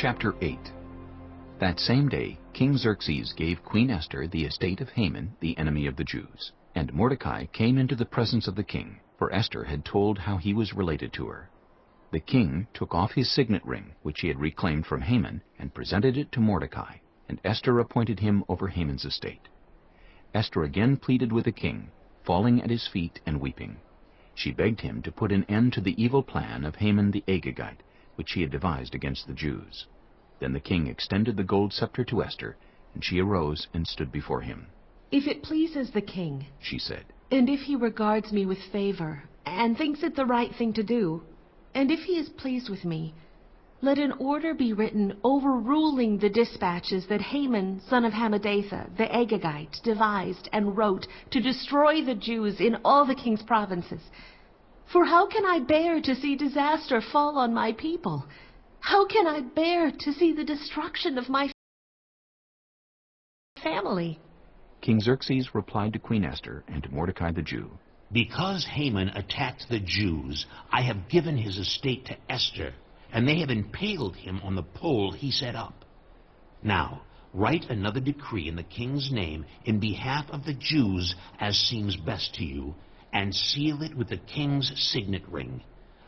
Chapter 8. That same day King Xerxes gave Queen Esther the estate of Haman, the enemy of the Jews. And Mordecai came into the presence of the king, for Esther had told how he was related to her. The king took off his signet ring, which he had reclaimed from Haman, and presented it to Mordecai, and Esther appointed him over Haman's estate. Esther again pleaded with the king, falling at his feet and weeping. She begged him to put an end to the evil plan of Haman the Agagite, which he had devised against the Jews. Then the king extended the gold scepter to Esther, and she arose and stood before him. "If it pleases the king," she said, "and if he regards me with favor, and thinks it the right thing to do, and if he is pleased with me, let an order be written overruling the dispatches that Haman, son of Hammedatha, the Agagite, devised and wrote to destroy the Jews in all the king's provinces. For how can I bear to see disaster fall on my people? How can I bear to see the destruction of my family?" King Xerxes replied to Queen Esther and to Mordecai the Jew, "Because Haman attacked the Jews, I have given his estate to Esther, and they have impaled him on the pole he set up. Now, write another decree in the king's name in behalf of the Jews as seems best to you, and seal it with the king's signet ring.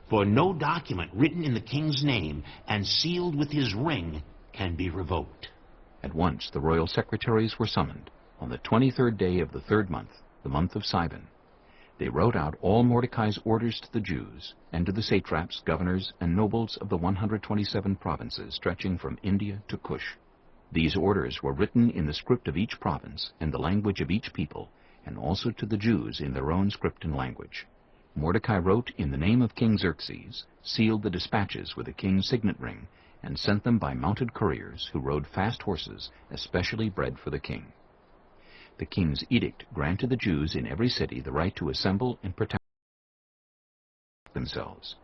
For no document written in the king's name and sealed with his ring can be revoked." At once the royal secretaries were summoned, on the 23rd day of the 3rd month, the month of Sivan. They wrote out all Mordecai's orders to the Jews, and to the satraps, governors, and nobles of the 127 provinces stretching from India to Cush. These orders were written in the script of each province and the language of each people, and also to the Jews in their own script and language. Mordecai wrote in the name of King Xerxes, sealed the dispatches with the king's signet ring, and sent them by mounted couriers who rode fast horses, especially bred for the king. The king's edict granted the Jews in every city the right to assemble and protect themselves,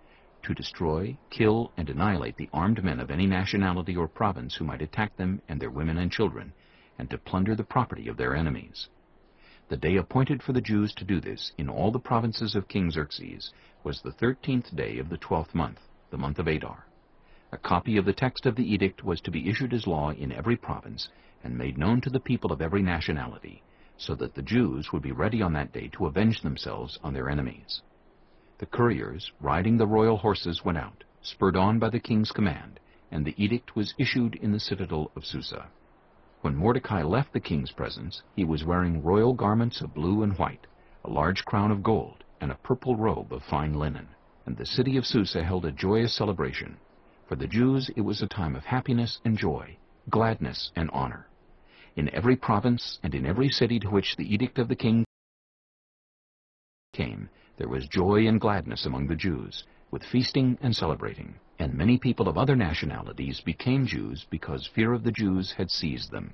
to destroy, kill, and annihilate the armed men of any nationality or province who might attack them and their women and children, and to plunder the property of their enemies. The day appointed for the Jews to do this in all the provinces of King Xerxes was the 13th day of the 12th month, the month of Adar. A copy of the text of the edict was to be issued as law in every province and made known to the people of every nationality, so that the Jews would be ready on that day to avenge themselves on their enemies. The couriers, riding the royal horses, went out, spurred on by the king's command, and the edict was issued in the citadel of Susa. When Mordecai left the king's presence, he was wearing royal garments of blue and white, a large crown of gold, and a purple robe of fine linen. And the city of Susa held a joyous celebration. For the Jews it was a time of happiness and joy, gladness and honor. In every province and in every city to which the edict of the king came, there was joy and gladness among the Jews, with feasting and celebrating. And many people of other nationalities became Jews because fear of the Jews had seized them.